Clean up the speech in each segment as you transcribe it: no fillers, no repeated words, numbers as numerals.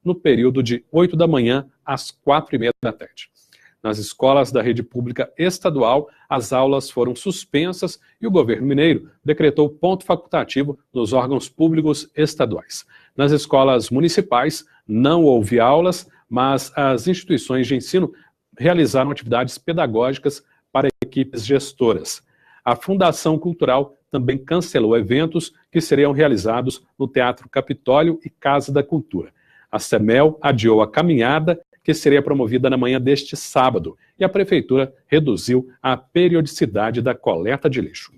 no período de 8 da manhã às 4h30 da tarde. Nas escolas da rede pública estadual, as aulas foram suspensas e o governo mineiro decretou ponto facultativo nos órgãos públicos estaduais. Nas escolas municipais, não houve aulas, mas as instituições de ensino realizaram atividades pedagógicas para equipes gestoras. A Fundação Cultural também cancelou eventos que seriam realizados no Teatro Capitólio e Casa da Cultura. A CEMEL adiou a caminhada, que seria promovida na manhã deste sábado, e a Prefeitura reduziu a periodicidade da coleta de lixo.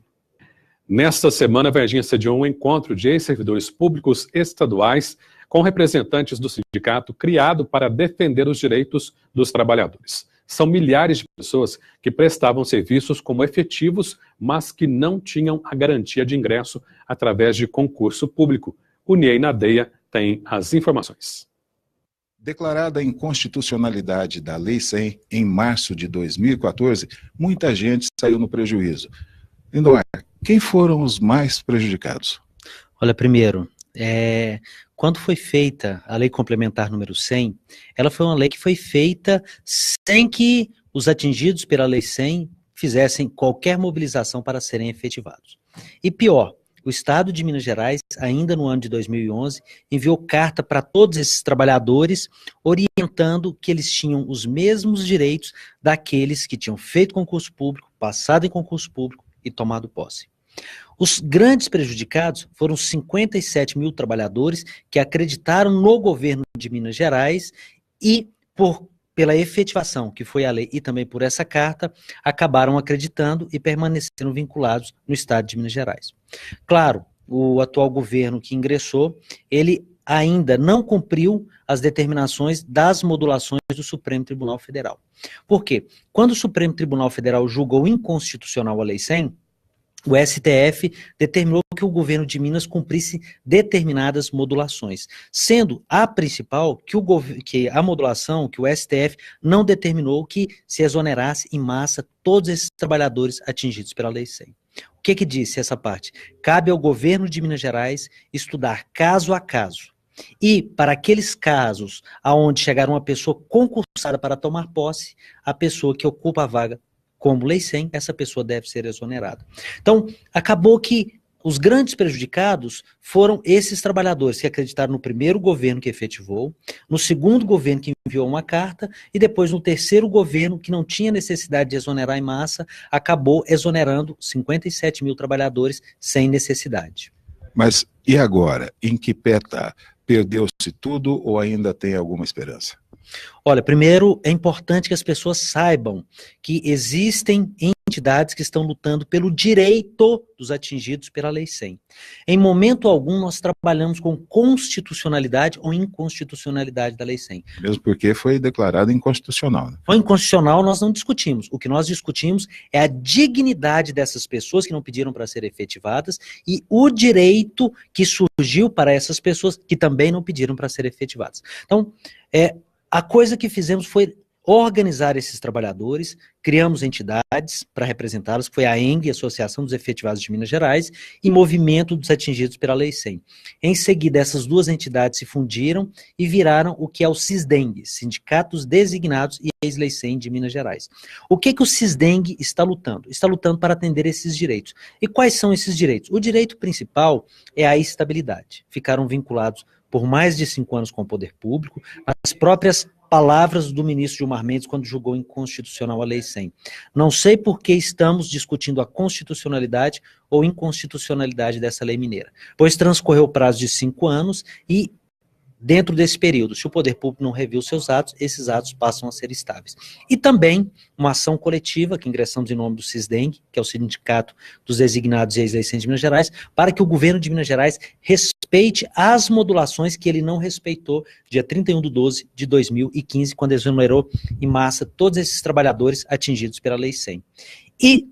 Nesta semana, Varginha sediou um encontro de ex-servidores públicos estaduais com representantes do sindicato criado para defender os direitos dos trabalhadores. São milhares de pessoas que prestavam serviços como efetivos, mas que não tinham a garantia de ingresso através de concurso público. O Niei Nadeia tem as informações. Declarada a inconstitucionalidade da Lei 100 em março de 2014, muita gente saiu no prejuízo. Lindomar, quem foram os mais prejudicados? Olha, primeiro, quando foi feita a Lei Complementar número 100, ela foi uma lei que foi feita sem que os atingidos pela Lei 100 fizessem qualquer mobilização para serem efetivados. E pior, o Estado de Minas Gerais, ainda no ano de 2011, enviou carta para todos esses trabalhadores, orientando que eles tinham os mesmos direitos daqueles que tinham feito concurso público, passado em concurso público e tomado posse. Os grandes prejudicados foram 57 mil trabalhadores que acreditaram no governo de Minas Gerais e, pela efetivação, que foi a lei, e também por essa carta, acabaram acreditando e permaneceram vinculados no Estado de Minas Gerais. Claro, o atual governo que ingressou, ele ainda não cumpriu as determinações das modulações do Supremo Tribunal Federal. Por quê? Quando o Supremo Tribunal Federal julgou inconstitucional a Lei 100, o STF determinou que o governo de Minas cumprisse determinadas modulações, sendo a principal que a modulação, que o STF não determinou que se exonerasse em massa todos esses trabalhadores atingidos pela Lei 100. O que disse essa parte? Cabe ao governo de Minas Gerais estudar caso a caso. E, para aqueles casos onde chegar uma pessoa concursada para tomar posse, a pessoa que ocupa a vaga como Lei 100, essa pessoa deve ser exonerada. Então, acabou que os grandes prejudicados foram esses trabalhadores que acreditaram no primeiro governo que efetivou, no segundo governo que enviou uma carta, e depois no terceiro governo que não tinha necessidade de exonerar em massa, acabou exonerando 57 mil trabalhadores sem necessidade. Mas e agora? Em que pé está? Perdeu-se tudo ou ainda tem alguma esperança? Olha, primeiro é importante que as pessoas saibam que existem entidades que estão lutando pelo direito dos atingidos pela Lei 100. Em momento algum nós trabalhamos com constitucionalidade ou inconstitucionalidade da Lei 100. Mesmo porque foi declarado inconstitucional. Né? Foi inconstitucional, nós não discutimos. O que nós discutimos é a dignidade dessas pessoas que não pediram para serem efetivadas e o direito que surgiu para essas pessoas que também não pediram para serem efetivadas. Então, a coisa que fizemos foi organizar esses trabalhadores, criamos entidades para representá-los, que foi a ENG, Associação dos Efetivados de Minas Gerais, e Movimento dos Atingidos pela Lei 100. Em seguida, essas duas entidades se fundiram e viraram o que é o SISDENG, Sindicatos Designados e Ex-Lei 100 de Minas Gerais. O que o SISDENG está lutando? Está lutando para atender esses direitos. E quais são esses direitos? O direito principal é a estabilidade. Ficaram vinculados por mais de 5 anos com o poder público, as próprias palavras do ministro Gilmar Mendes quando julgou inconstitucional a Lei 100. Não sei por que estamos discutindo a constitucionalidade ou inconstitucionalidade dessa lei mineira, pois transcorreu o prazo de 5 anos e, dentro desse período, se o poder público não reviu seus atos, esses atos passam a ser estáveis. E também uma ação coletiva, que ingressamos em nome do SISDENG, que é o Sindicato dos Designados e Ex-Lei 100 de Minas Gerais, para que o governo de Minas Gerais respeite as modulações que ele não respeitou dia 31/12 de 2015, quando exonerou em massa todos esses trabalhadores atingidos pela Lei 100. E,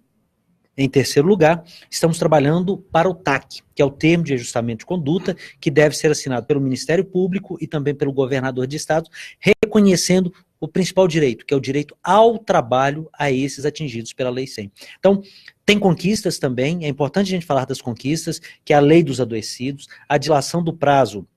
em terceiro lugar, estamos trabalhando para o TAC, que é o Termo de Ajustamento de Conduta, que deve ser assinado pelo Ministério Público e também pelo governador de estado, reconhecendo o principal direito, que é o direito ao trabalho a esses atingidos pela Lei 100. Então, tem conquistas também, é importante a gente falar das conquistas, que é a Lei dos Adoecidos, a dilação do prazo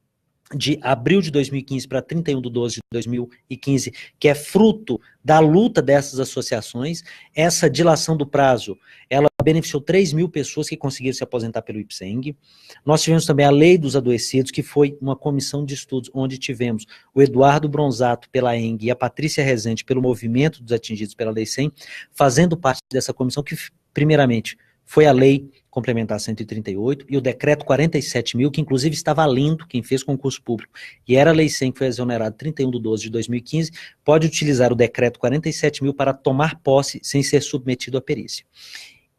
de abril de 2015 para 31/12 de 2015, que é fruto da luta dessas associações. Essa dilação do prazo, ela beneficiou 3.000 pessoas que conseguiram se aposentar pelo IPSENG. Nós tivemos também a Lei dos Adoecidos, que foi uma comissão de estudos, onde tivemos o Eduardo Bronzato pela ENG e a Patrícia Rezende pelo Movimento dos Atingidos pela Lei 100, fazendo parte dessa comissão que, primeiramente, foi a Lei Complementar 138 e o Decreto 47.000, que inclusive está valendo, quem fez concurso público, e era a Lei 100 que foi exonerado 31/12 de 2015, pode utilizar o Decreto 47.000 para tomar posse sem ser submetido à perícia.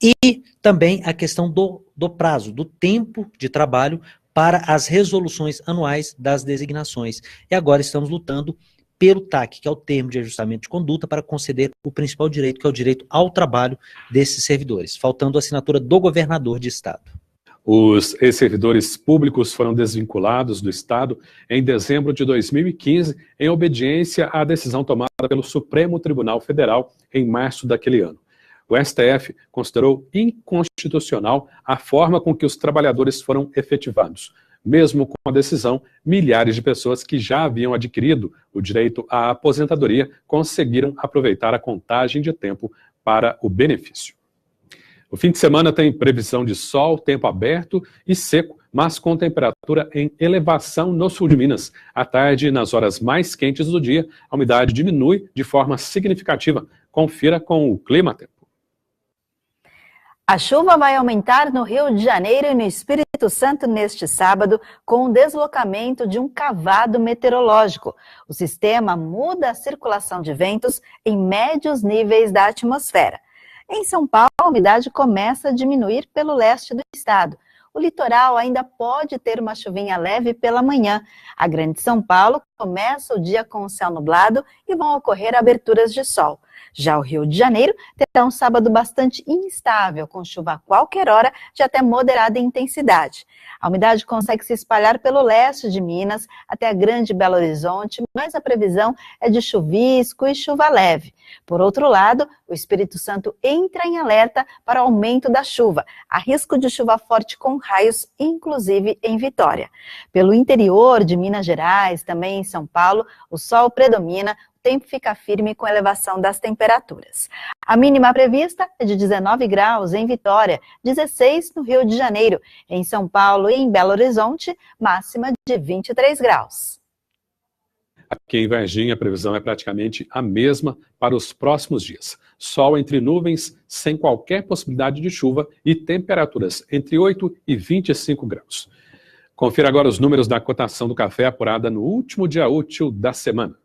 E também a questão do prazo, do tempo de trabalho para as resoluções anuais das designações. E agora estamos lutando pelo TAC, que é o termo de ajustamento de conduta, para conceder o principal direito, que é o direito ao trabalho desses servidores, faltando a assinatura do governador de estado. Os ex-servidores públicos foram desvinculados do Estado em dezembro de 2015, em obediência à decisão tomada pelo Supremo Tribunal Federal em março daquele ano. O STF considerou inconstitucional a forma com que os trabalhadores foram efetivados. Mesmo com a decisão, milhares de pessoas que já haviam adquirido o direito à aposentadoria conseguiram aproveitar a contagem de tempo para o benefício. O fim de semana tem previsão de sol, tempo aberto e seco, mas com temperatura em elevação no sul de Minas. À tarde, nas horas mais quentes do dia, a umidade diminui de forma significativa. Confira com o Clima Tempo. A chuva vai aumentar no Rio de Janeiro e no Espírito Santo neste sábado, com o deslocamento de um cavado meteorológico. O sistema muda a circulação de ventos em médios níveis da atmosfera. Em São Paulo, a umidade começa a diminuir pelo leste do estado. O litoral ainda pode ter uma chuvinha leve pela manhã. A Grande São Paulo começa o dia com o céu nublado e vão ocorrer aberturas de sol. Já o Rio de Janeiro terá um sábado bastante instável, com chuva a qualquer hora de até moderada intensidade. A umidade consegue se espalhar pelo leste de Minas até a Grande Belo Horizonte, mas a previsão é de chuvisco e chuva leve. Por outro lado, o Espírito Santo entra em alerta para o aumento da chuva. Há risco de chuva forte com raios, inclusive em Vitória. Pelo interior de Minas Gerais, também em São Paulo, o sol predomina. O tempo fica firme com elevação das temperaturas. A mínima prevista é de 19 graus em Vitória, 16 no Rio de Janeiro. Em São Paulo e em Belo Horizonte, máxima de 23 graus. Aqui em Varginha, a previsão é praticamente a mesma para os próximos dias. Sol entre nuvens, sem qualquer possibilidade de chuva e temperaturas entre 8 e 25 graus. Confira agora os números da cotação do café apurada no último dia útil da semana.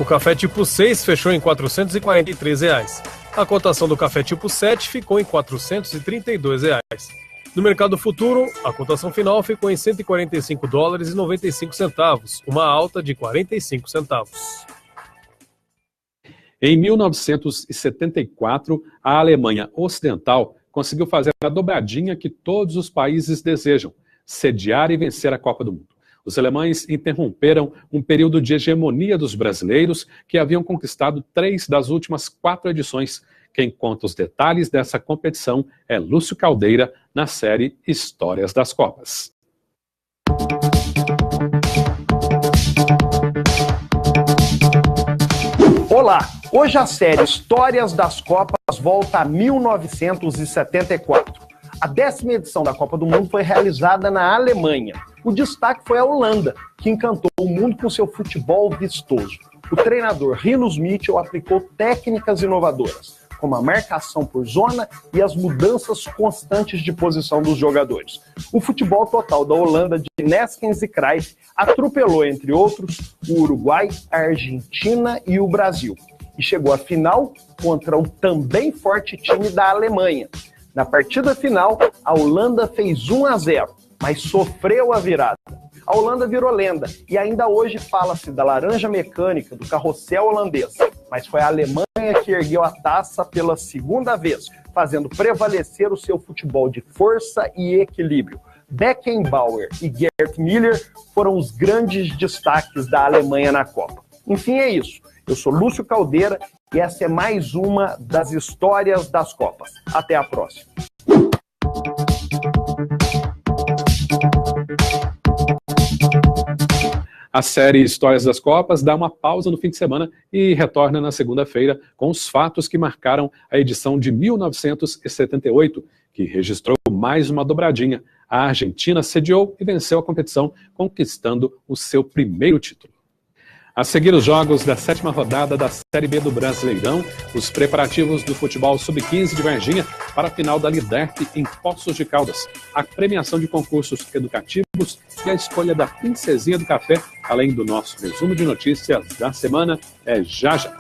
O café tipo 6 fechou em R$ 443. A cotação do café tipo 7 ficou em R$ 432. No mercado futuro, a cotação final ficou em $145,95, uma alta de 45 centavos. Em 1974, a Alemanha Ocidental conseguiu fazer a dobradinha que todos os países desejam: sediar e vencer a Copa do Mundo. Os alemães interromperam um período de hegemonia dos brasileiros que haviam conquistado 3 das últimas 4 edições. Quem conta os detalhes dessa competição é Lúcio Caldeira, na série Histórias das Copas. Olá! Hoje a série Histórias das Copas volta a 1974. A 10ª edição da Copa do Mundo foi realizada na Alemanha. O destaque foi a Holanda, que encantou o mundo com seu futebol vistoso. O treinador Rinus Michel aplicou técnicas inovadoras, como a marcação por zona e as mudanças constantes de posição dos jogadores. O futebol total da Holanda de Neskens e Cruyff atropelou, entre outros, o Uruguai, a Argentina e o Brasil. E chegou à final contra o também forte time da Alemanha. Na partida final, a Holanda fez 1-0, mas sofreu a virada. A Holanda virou lenda e ainda hoje fala-se da laranja mecânica, do carrossel holandês. Mas foi a Alemanha que ergueu a taça pela 2ª vez, fazendo prevalecer o seu futebol de força e equilíbrio. Beckenbauer e Gerd Müller foram os grandes destaques da Alemanha na Copa. Enfim, é isso. Eu sou Lúcio Caldeira e essa é mais uma das Histórias das Copas. Até a próxima. A série Histórias das Copas dá uma pausa no fim de semana e retorna na segunda-feira com os fatos que marcaram a edição de 1978, que registrou mais uma dobradinha. A Argentina sediou e venceu a competição, conquistando o seu primeiro título. A seguir os jogos da 7ª rodada da Série B do Brasileirão, os preparativos do futebol sub-15 de Varginha para a final da Liderp em Poços de Caldas, a premiação de concursos educativos e a escolha da princesinha do café, além do nosso resumo de notícias da semana, é já já.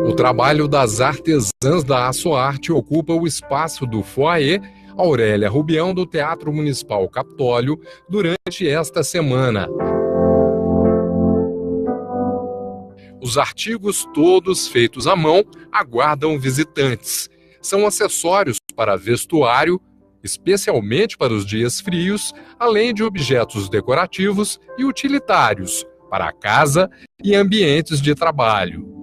O trabalho das artesãs da Açoarte ocupa o espaço do foyer Aurélia Rubião do Teatro Municipal Capitólio durante esta semana. Os artigos todos feitos à mão aguardam visitantes. São acessórios para vestuário, especialmente para os dias frios, além de objetos decorativos e utilitários para a casa e ambientes de trabalho.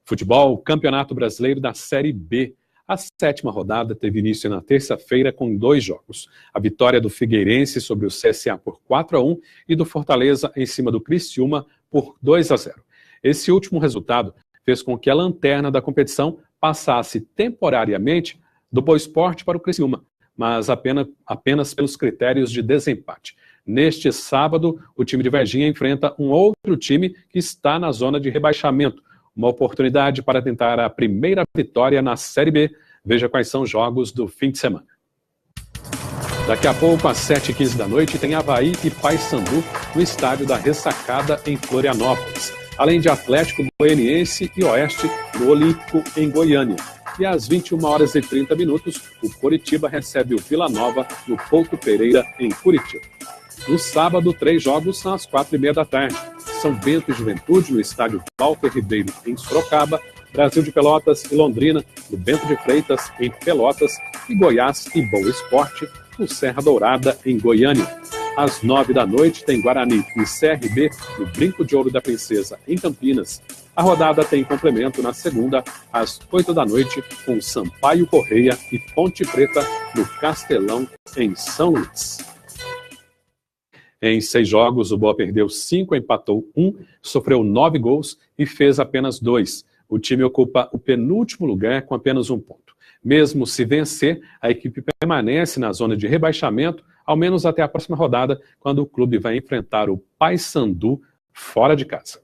Futebol, Campeonato Brasileiro da Série B. A 7ª rodada teve início na terça-feira com 2 jogos. A vitória do Figueirense sobre o CSA por 4-1 e do Fortaleza em cima do Criciúma por 2-0. Esse último resultado fez com que a lanterna da competição passasse temporariamente do Boa Esporte para o Criciúma, mas apenas pelos critérios de desempate. Neste sábado, o time de Varginha enfrenta um outro time que está na zona de rebaixamento. Uma oportunidade para tentar a primeira vitória na Série B. Veja quais são os jogos do fim de semana. Daqui a pouco, às 7h15 da noite, tem Avaí e Paysandu no estádio da Ressacada, em Florianópolis. Além de Atlético Goianiense e Oeste no Olímpico, em Goiânia. E às 21h30, o Coritiba recebe o Vila Nova no Couto Pereira, em Curitiba. No sábado, 3 jogos às 4h30 da tarde. São Bento e Juventude no estádio Walter Ribeiro, em Sorocaba, Brasil de Pelotas e Londrina, no Bento de Freitas, em Pelotas, e Goiás e Boa Esporte, no Serra Dourada, em Goiânia. Às 9h da noite tem Guarani e CRB no Brinco de Ouro da Princesa, em Campinas. A rodada tem complemento na segunda, às 8h da noite, com Sampaio Correia e Ponte Preta no Castelão, em São Luís. Em 6 jogos, o Boa perdeu 5, empatou 1, sofreu 9 gols e fez apenas 2. O time ocupa o penúltimo lugar com apenas 1 ponto. Mesmo se vencer, a equipe permanece na zona de rebaixamento, ao menos até a próxima rodada, quando o clube vai enfrentar o Paysandu fora de casa.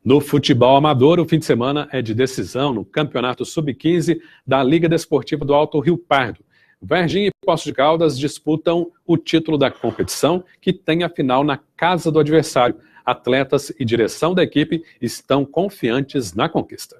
No futebol amador, o fim de semana é de decisão no Campeonato Sub-15 da Liga Desportiva do Alto Rio Pardo. Varginha e Poços de Caldas disputam o título da competição, que tem a final na casa do adversário. Atletas e direção da equipe estão confiantes na conquista.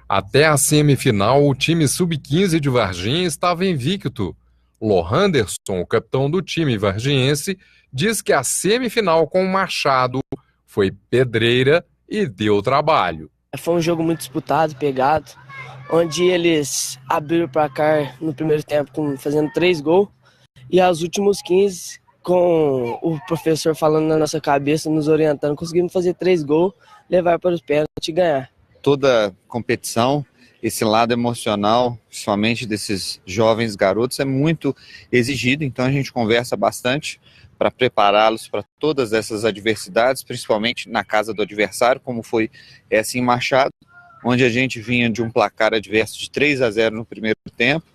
Até a semifinal, o time sub-15 de Varginha estava invicto. Lohanderson, o capitão do time varginhense, diz que a semifinal com o Machado foi pedreira e deu trabalho. Foi um jogo muito disputado, pegado, onde eles abriram o placar no primeiro tempo fazendo 3 gols, e aos últimos 15, com o professor falando na nossa cabeça, nos orientando, conseguimos fazer 3 gols, levar para os pênaltis e ganhar. Toda competição, esse lado emocional, principalmente desses jovens garotos, é muito exigido, então a gente conversa bastante para prepará-los para todas essas adversidades, principalmente na casa do adversário, como foi essa em Machado, onde a gente vinha de um placar adverso de 3-0 no primeiro tempo,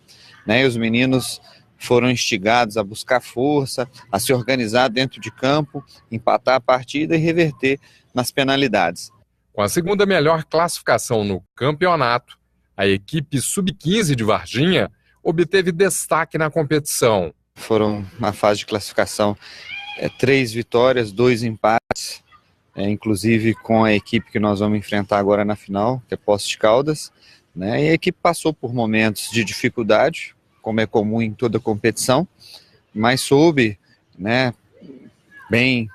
né, e os meninos foram instigados a buscar força, a se organizar dentro de campo, empatar a partida e reverter nas penalidades. Com a segunda melhor classificação no campeonato, a equipe sub-15 de Varginha obteve destaque na competição. Foram, na fase de classificação, 3 vitórias, 2 empates, inclusive com a equipe que nós vamos enfrentar agora na final, que é Poços de Caldas, né? E a equipe passou por momentos de dificuldade, como é comum em toda competição, mas soube, né, bem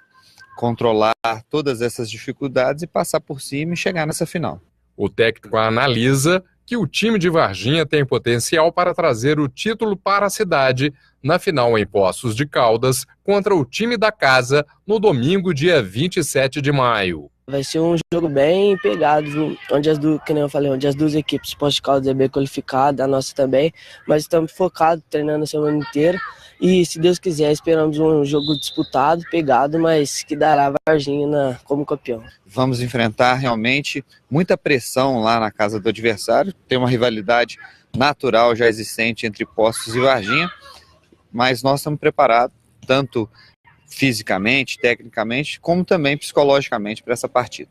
controlar todas essas dificuldades e passar por cima e chegar nessa final. O técnico analisa que o time de Varginha tem potencial para trazer o título para a cidade na final em Poços de Caldas contra o time da casa no domingo, dia 27 de maio. Vai ser um jogo bem pegado, onde onde as duas equipes, Poços de Caldas é bem qualificada, a nossa também, mas estamos focados, treinando a semana inteira e, se Deus quiser, esperamos um jogo disputado, pegado, mas que dará Varginha como campeão. Vamos enfrentar realmente muita pressão lá na casa do adversário, tem uma rivalidade natural já existente entre Poços e Varginha, mas nós estamos preparados, tanto fisicamente, tecnicamente, como também psicologicamente para essa partida.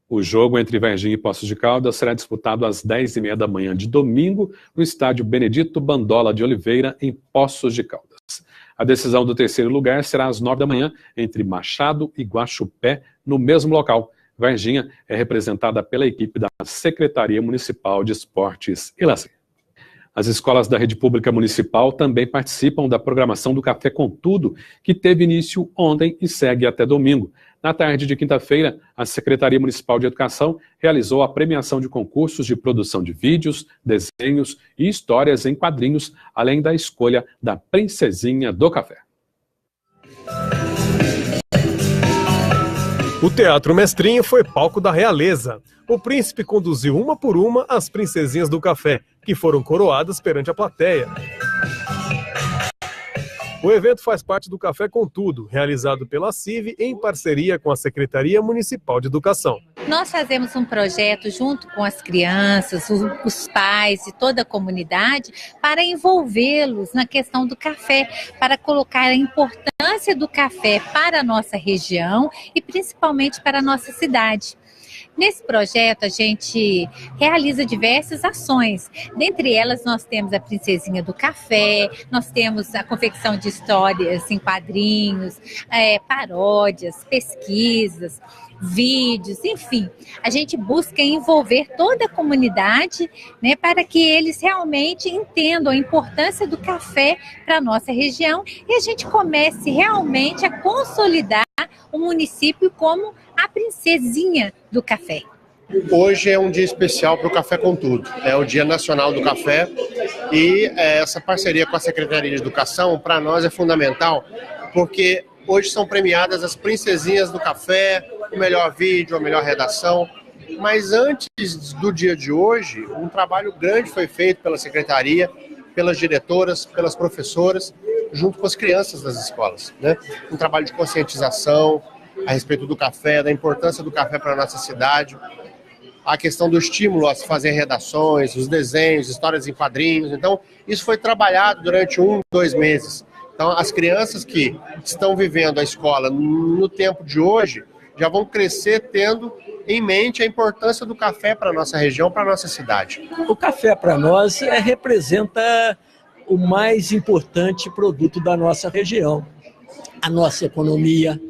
O jogo entre Varginha e Poços de Caldas será disputado às 10h30 da manhã de domingo no estádio Benedito Bandola de Oliveira, em Poços de Caldas. A decisão do terceiro lugar será às 9 da manhã entre Machado e Guaxupé, no mesmo local. Varginha é representada pela equipe da Secretaria Municipal de Esportes e Lazer. As escolas da rede pública municipal também participam da programação do Café com Tudo, que teve início ontem e segue até domingo. Na tarde de quinta-feira, a Secretaria Municipal de Educação realizou a premiação de concursos de produção de vídeos, desenhos e histórias em quadrinhos, além da escolha da Princesinha do Café. O Teatro Mestrinho foi palco da realeza. O príncipe conduziu uma por uma as princesinhas do café, que foram coroadas perante a plateia. O evento faz parte do Café com Tudo, realizado pela CIV em parceria com a Secretaria Municipal de Educação. Nós fazemos um projeto junto com as crianças, os pais e toda a comunidade para envolvê-los na questão do café, para colocar a importância do café para a nossa região e principalmente para a nossa cidade. Nesse projeto, a gente realiza diversas ações. Dentre elas, nós temos a Princesinha do Café, nós temos a confecção de histórias em quadrinhos, paródias, pesquisas, vídeos, enfim. A gente busca envolver toda a comunidade, né, para que eles realmente entendam a importância do café para a nossa região e a gente comece realmente a consolidar o município como a princesinha do café. Hoje é um dia especial para o Café com Tudo, é o Dia Nacional do Café e essa parceria com a Secretaria de Educação para nós é fundamental, porque hoje são premiadas as princesinhas do café, o melhor vídeo, a melhor redação, mas antes do dia de hoje, um trabalho grande foi feito pela Secretaria, pelas diretoras, pelas professoras, junto com as crianças das escolas, né? Um trabalho de conscientização a respeito do café, da importância do café para a nossa cidade, a questão do estímulo a se fazer redações, os desenhos, histórias em quadrinhos. Então, isso foi trabalhado durante 2 meses. Então, as crianças que estão vivendo a escola no tempo de hoje já vão crescer tendo em mente a importância do café para a nossa região, para a nossa cidade. O café, para nós, representa o mais importante produto da nossa região. A nossa economia,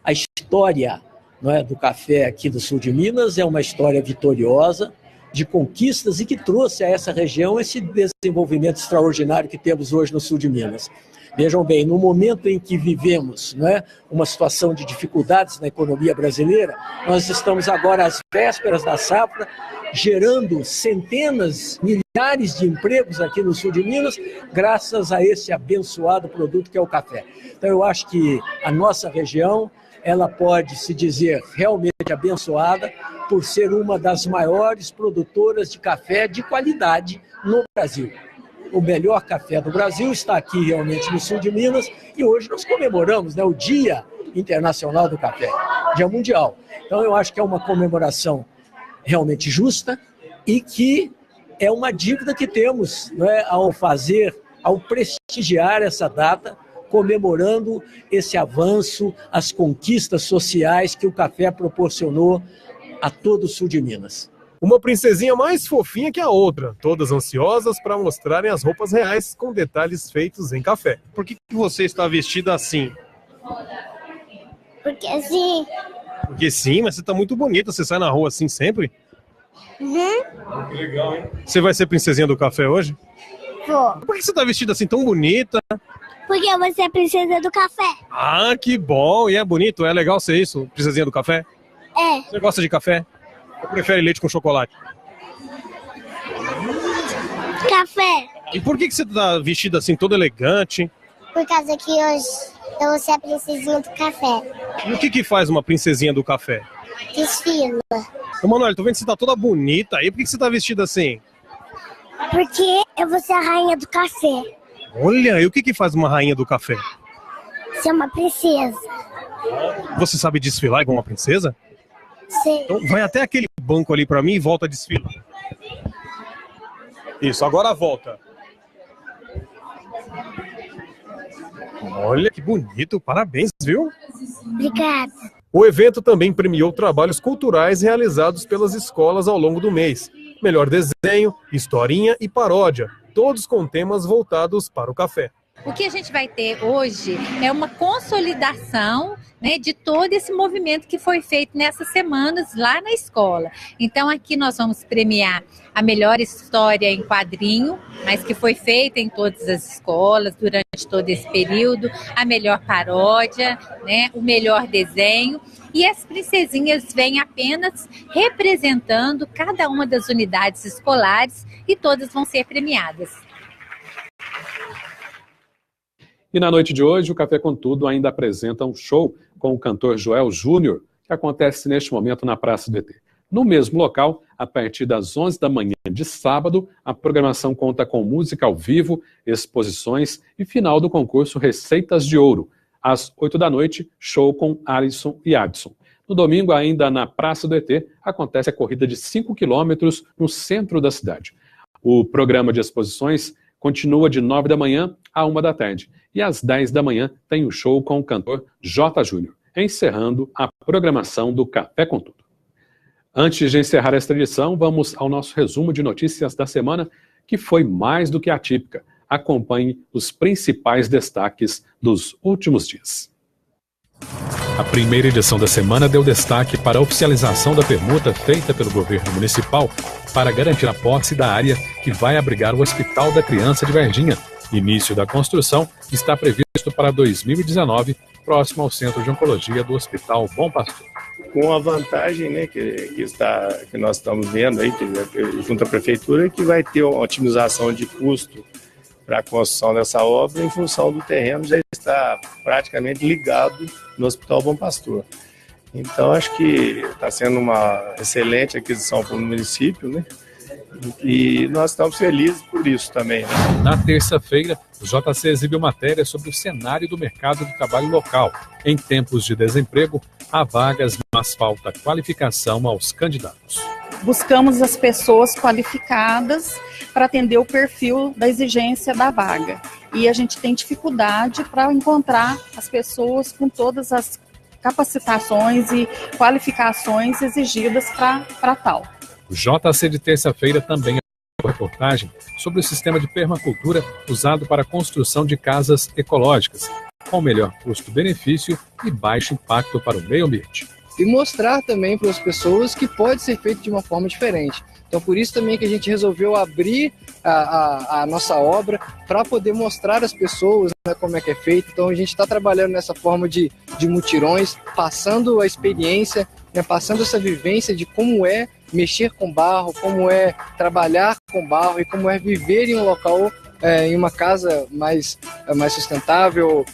a história, não é, do café aqui do sul de Minas é uma história vitoriosa, de conquistas e que trouxe a essa região esse desenvolvimento extraordinário que temos hoje no sul de Minas. Vejam bem, no momento em que vivemos, não é, uma situação de dificuldades na economia brasileira, nós estamos agora às vésperas da safra, gerando centenas, milhares de empregos aqui no sul de Minas, graças a esse abençoado produto que é o café. Então eu acho que a nossa região, ela pode se dizer realmente abençoada por ser uma das maiores produtoras de café de qualidade no Brasil. O melhor café do Brasil está aqui realmente no sul de Minas e hoje nós comemoramos, né, o Dia Internacional do Café, Dia Mundial. Então eu acho que é uma comemoração realmente justa e que é uma dívida que temos, né, ao prestigiar essa data, comemorando esse avanço, as conquistas sociais que o café proporcionou a todo o sul de Minas. Uma princesinha mais fofinha que a outra, todas ansiosas para mostrarem as roupas reais com detalhes feitos em café. Por que você está vestida assim? Porque sim. Porque sim, mas você está muito bonita. Você sai na rua assim sempre? Uhum. Que legal, hein? Você vai ser princesinha do café hoje? Vou. Por que você está vestida assim tão bonita? Porque eu vou ser a princesa do café. Ah, que bom! E é bonito, é legal ser isso, princesinha do café? É. Você gosta de café? Ou prefere leite com chocolate? Café. E por que você tá vestida assim, toda elegante? Por causa que hoje eu vou ser a princesinha do café. E o que faz uma princesinha do café? Desfila. Ô, Manoel, tô vendo que você tá toda bonita aí. Por que você tá vestida assim? Porque eu vou ser a rainha do café. Olha, e o que faz uma rainha do café? Ser uma princesa. Você sabe desfilar igual uma princesa? Sei. Então vai até aquele banco ali pra mim e volta a desfilar. Isso, agora volta. Olha que bonito, parabéns, viu? Obrigada. O evento também premiou trabalhos culturais realizados pelas escolas ao longo do mês. Melhor desenho, historinha e paródia, todos com temas voltados para o café. O que a gente vai ter hoje é uma consolidação, né, de todo esse movimento que foi feito nessas semanas lá na escola. Então aqui nós vamos premiar a melhor história em quadrinho, mas que foi feita em todas as escolas durante todo esse período, a melhor paródia, né, o melhor desenho. E as princesinhas vêm apenas representando cada uma das unidades escolares e todas vão ser premiadas. E na noite de hoje, o Café com Tudo ainda apresenta um show com o cantor Joel Júnior, que acontece neste momento na Praça do ET. No mesmo local, a partir das 11 da manhã de sábado, a programação conta com música ao vivo, exposições e final do concurso Receitas de Ouro. Às 8 da noite, show com Alisson e Adson. No domingo, ainda na Praça do ET, acontece a corrida de 5 quilômetros no centro da cidade. O programa de exposições continua de 9 da manhã a 1 da tarde. E às 10 da manhã tem o show com o cantor J. Júnior, encerrando a programação do Café com Tudo. Antes de encerrar esta edição, vamos ao nosso resumo de notícias da semana, que foi mais do que atípica. Acompanhe os principais destaques dos últimos dias. A primeira edição da semana deu destaque para a oficialização da permuta feita pelo governo municipal para garantir a posse da área que vai abrigar o Hospital da Criança de Varginha. Início da construção está previsto para 2019, próximo ao Centro de Oncologia do Hospital Bom Pastor. Com a vantagem, né, que nós estamos vendo aí, junto à Prefeitura, que vai ter uma otimização de custo para a construção dessa obra em função do terreno já está praticamente ligado no Hospital Bom Pastor. Então, acho que está sendo uma excelente aquisição para o município, né? E nós estamos felizes por isso também. Né? Na terça-feira, o JC exibiu matéria sobre o cenário do mercado de trabalho local. Em tempos de desemprego, há vagas, mas falta qualificação aos candidatos. Buscamos as pessoas qualificadas para atender o perfil da exigência da vaga. E a gente tem dificuldade para encontrar as pessoas com todas as capacitações e qualificações exigidas para tal. O JC de terça-feira também é uma reportagem sobre o sistema de permacultura usado para a construção de casas ecológicas, com melhor custo-benefício e baixo impacto para o meio ambiente. E mostrar também para as pessoas que pode ser feito de uma forma diferente. Então, por isso também que a gente resolveu abrir a nossa obra para poder mostrar às pessoas, né, como é que é feito. Então, a gente está trabalhando nessa forma de mutirões, passando a experiência, né, passando essa vivência de como é mexer com barro, como é trabalhar com barro e como é viver em um local, em uma casa mais sustentável,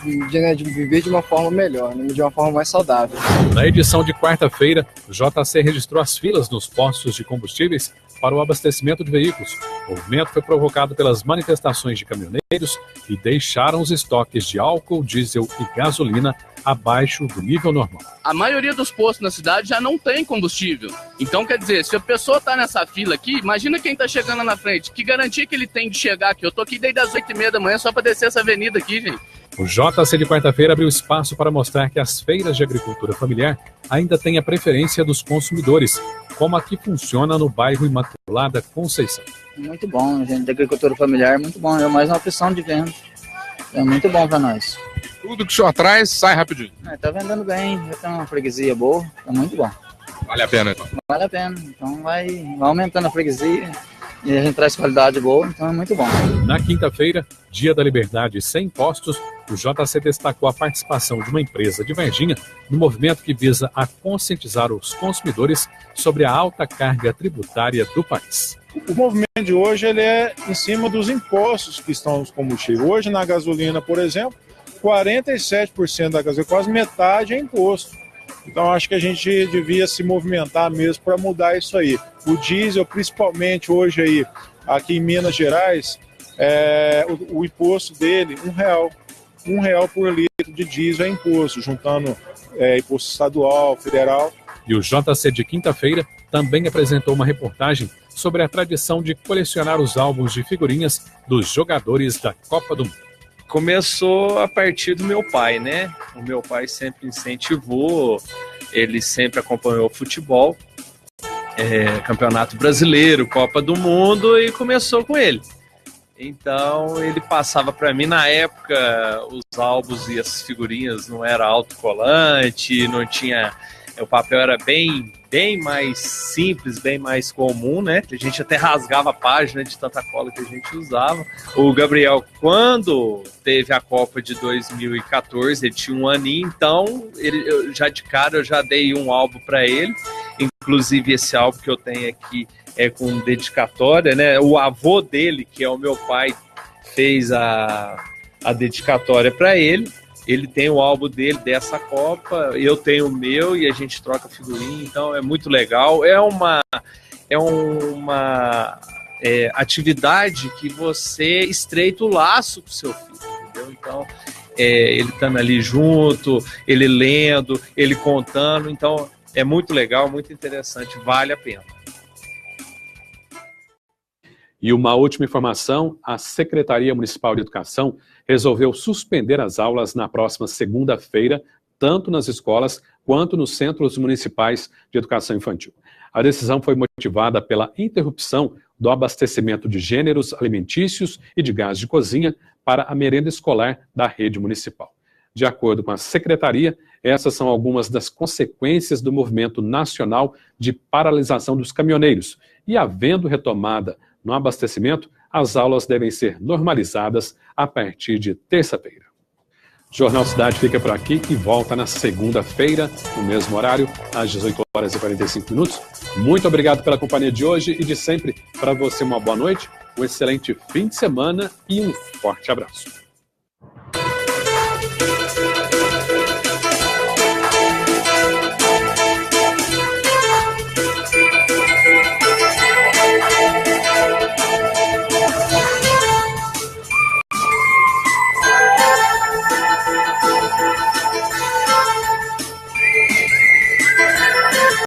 de viver de uma forma melhor, né, de uma forma mais saudável. Na edição de quarta-feira, o JC registrou as filas nos postos de combustíveis para o abastecimento de veículos. O movimento foi provocado pelas manifestações de caminhoneiros que deixaram os estoques de álcool, diesel e gasolina abaixo do nível normal. A maioria dos postos na cidade já não tem combustível. Então, quer dizer, se a pessoa está nessa fila aqui, imagina quem está chegando na frente. Que garantia que ele tem de chegar aqui? Eu tô aqui desde as 8h30 da manhã só para descer essa avenida aqui, gente. O JC de quarta-feira abriu espaço para mostrar que as feiras de agricultura familiar ainda têm a preferência dos consumidores, como a que funciona no bairro Imaculada Conceição. Muito bom, gente, da agricultura familiar, muito bom. É mais uma opção de venda. É muito bom para nós. Tudo que o senhor traz sai rapidinho. Tá vendendo bem, já tem uma freguesia boa, tá muito bom. Vale a pena, então? Vale a pena. Então vai aumentando a freguesia e a gente traz qualidade boa, então é muito bom. Na quinta-feira, Dia da Liberdade sem impostos, o JC destacou a participação de uma empresa de Varginha no movimento que visa a conscientizar os consumidores sobre a alta carga tributária do país. O movimento de hoje ele é em cima dos impostos que estão nos combustíveis. Hoje, na gasolina, por exemplo, 47% da gasolina, quase metade é imposto. Então, acho que a gente devia se movimentar mesmo para mudar isso aí. O diesel, principalmente hoje aí, aqui em Minas Gerais, o imposto dele, R$1. R$1 por litro de diesel é imposto, juntando imposto estadual, federal. E o JC de quinta-feira também apresentou uma reportagem sobre a tradição de colecionar os álbuns de figurinhas dos jogadores da Copa do Mundo. Começou a partir do meu pai, né? O meu pai sempre incentivou, ele sempre acompanhou o futebol, Campeonato Brasileiro, Copa do Mundo, e começou com ele. Então ele passava para mim, na época os álbuns e as figurinhas não era autocolante, não tinha, o papel era bem mais simples, bem mais comum, né? A gente até rasgava a página de tanta cola que a gente usava. O Gabriel, quando teve a Copa de 2014, ele tinha 1 aninho, então eu já dei um álbum para ele. Inclusive esse álbum que eu tenho aqui é com dedicatória, né? O avô dele, que é o meu pai, fez a dedicatória para ele. Ele tem o álbum dele dessa Copa, eu tenho o meu e a gente troca figurinha, então é muito legal. É uma atividade que você estreita o laço com o seu filho, entendeu? Então, ele estando ali junto, ele lendo, ele contando, então é muito legal, muito interessante, vale a pena. E uma última informação, a Secretaria Municipal de Educação resolveu suspender as aulas na próxima segunda-feira, tanto nas escolas quanto nos centros municipais de educação infantil. A decisão foi motivada pela interrupção do abastecimento de gêneros alimentícios e de gás de cozinha para a merenda escolar da rede municipal. De acordo com a Secretaria, essas são algumas das consequências do movimento nacional de paralisação dos caminhoneiros e, havendo retomada no abastecimento, as aulas devem ser normalizadas a partir de terça-feira. O Jornal Cidade fica por aqui e volta na segunda-feira, no mesmo horário, às 18h45. Muito obrigado pela companhia de hoje e de sempre. Para você, uma boa noite, um excelente fim de semana e um forte abraço.